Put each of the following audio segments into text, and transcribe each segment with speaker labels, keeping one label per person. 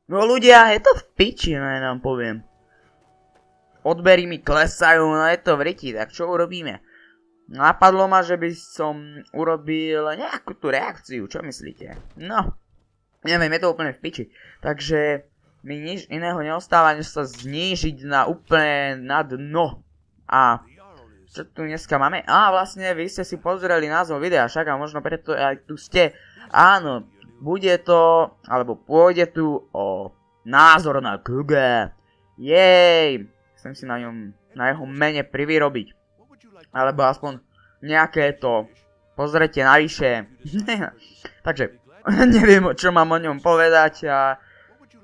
Speaker 1: No ľudia, je to v piči, no ja nám poviem. Odbery mi klesajú, no je to v riti, tak čo urobíme? Napadlo ma, že by som urobil nejakú tú reakciu, čo myslíte? No, neviem, je to úplne v piči. Takže mi nič iného neostáva, než sa znížiť na úplne na dno. A čo tu dneska máme? Á, vlastne vy ste si pozreli názov videa, však a možno preto aj tu ste. Áno. Bude to, alebo pôjde tu o názor na Google. Jej, chcem si na jeho mene privyrobiť. Alebo aspoň nejaké to, pozrite navyše. Takže, neviem, čo mám o ňom povedať.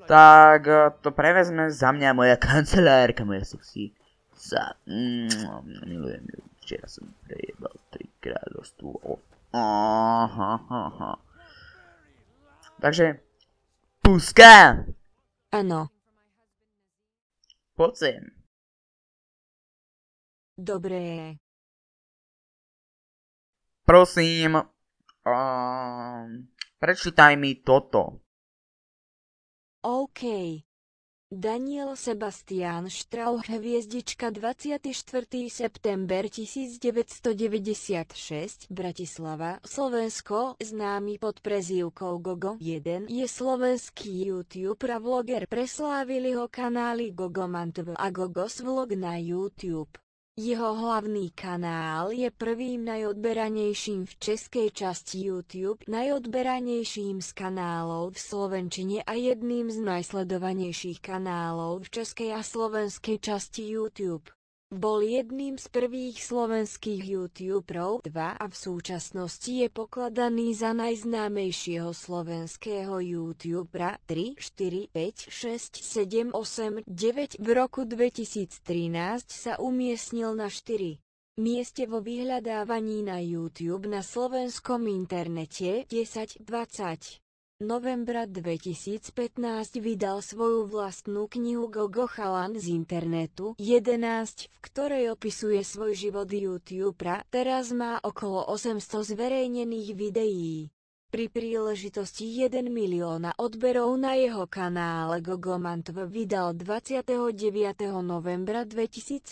Speaker 1: Tak to prevezme za mňa moja kancelárka, moja sexy. Milujem ju. Včera som prejebal 3 kráľovstvo. Takže, puska!
Speaker 2: Áno.
Speaker 1: Poď sem.
Speaker 2: Dobré.
Speaker 1: Prosím, prečítaj mi toto.
Speaker 2: OK. Daniel Sebastian Strauch hviezdička 24. september 1996 Bratislava, Slovensko, známy pod prezývkou Gogo 1, je slovenský YouTuber a vloger. Preslávili ho kanály Gogomantv a Gogos Vlog na YouTube. Jeho hlavný kanál je prvým najodberanejším v českej časti YouTube, najodberanejším z kanálov v slovenčine a jedným z najsledovanejších kanálov v českej a slovenskej časti YouTube. Bol jedným z prvých slovenských YouTuberov 2 a v súčasnosti je pokladaný za najznámejšieho slovenského YouTubera 3, 4, 5, 6, 7, 8, 9. V roku 2013 sa umiestnil na 4. mieste vo vyhľadávaní na YouTube na slovenskom internete 10-20. Novembra 2015 vydal svoju vlastnú knihu Gogo chalan z internetu 11, v ktorej opisuje svoj život YouTubera. Teraz má okolo 800 zverejnených videí. Pri príležitosti 1 milióna odberov na jeho kanále Gogomantv vydal 29. novembra 2015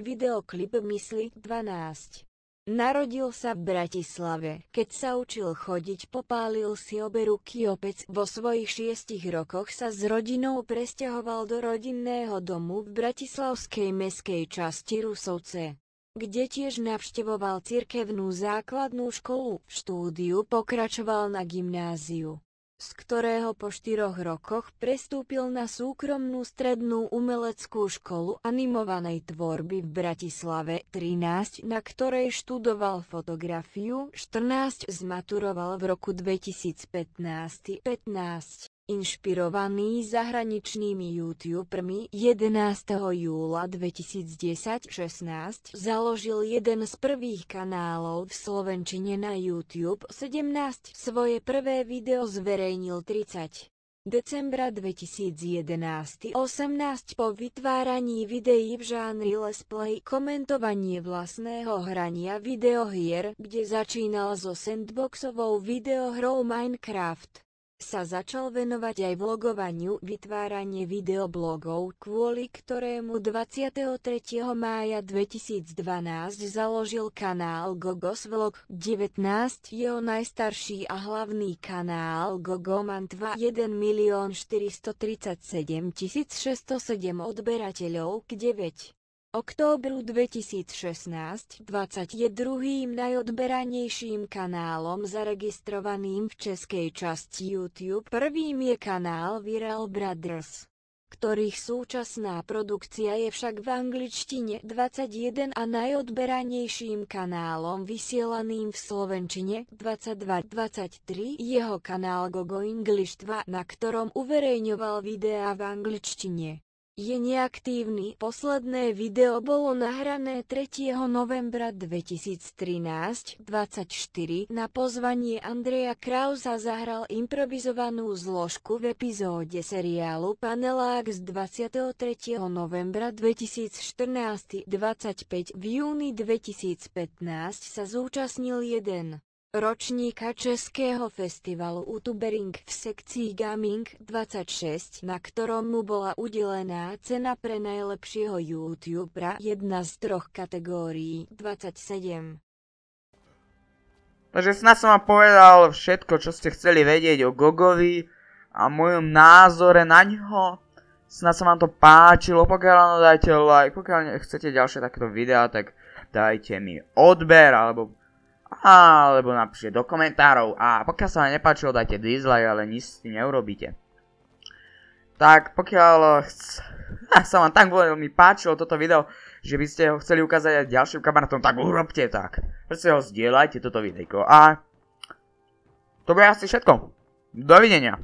Speaker 2: videoklip Mysli 12. Narodil sa v Bratislave. Keď sa učil chodiť, popálil si obe ruky opäť. Vo svojich 6 rokoch sa s rodinou presťahoval do rodinného domu v bratislavskej mestskej časti Rusovce, kde tiež navštevoval cirkevnú základnú školu. V štúdiu pokračoval na gymnáziu, z ktorého po 4 rokoch prestúpil na súkromnú strednú umeleckú školu animovanej tvorby v Bratislave 13, na ktorej študoval fotografiu. 14 zmaturoval v roku 2015. 15. Inšpirovaný zahraničnými youtubermi 11. júla 2010-16 založil jeden z prvých kanálov v slovenčine na YouTube. 17 svoje prvé video zverejnil 30. decembra 2011. 18 po vytváraní videí v žánri let's play, komentovanie vlastného hrania videohier, kde začínal so sandboxovou videohrou Minecraft. sa začal venovať aj vlogovaniu, vytváranie videoblogov, kvôli ktorému 23. mája 2012 založil kanál Gogos Vlog 19. Jeho najstarší a hlavný kanál Gogo má 1 437 607 odberateľov k 9. Októbru 2016 je druhým najodberanejším kanálom zaregistrovaným v českej časti YouTube. Prvým je kanál Viral Brothers, ktorých súčasná produkcia je však v angličtine 21 a najodberanejším kanálom vysielaným v slovenčine 22-23 jeho kanál Gogo English 2, na ktorom uverejňoval videá v angličtine. Je neaktívny. Posledné video bolo nahrané 3. novembra 2013, 24. Na pozvanie Andreja Krausa zahral improvizovanú zložku v epizóde seriálu Panelák z 23. novembra 2014, 25. V júni 2015 sa zúčastnil jeden ročníka českého festivalu Utubering v sekcii Gaming 26, na ktorom mu bola udelená cena pre najlepšieho YouTubera, jedna z 3 kategórií, 27.
Speaker 1: Takže snad som vám povedal všetko, čo ste chceli vedieť o Gogovi a mojom názore na ňo. Snad sa vám to páčilo, pokiaľ áno, dajte like, pokiaľ chcete ďalšie takéto videá, tak dajte mi odber, alebo napíšte do komentárov a pokiaľ sa vám nepáčilo, dajte dislike, ale nič s tým neurobíte. Tak pokiaľ sa vám tak veľmi páčilo toto video, že by ste ho chceli ukázať aj ďalším kamarátom, tak urobte tak. Proste ho zdieľajte toto videjko a to bude asi všetko. Dovidenia.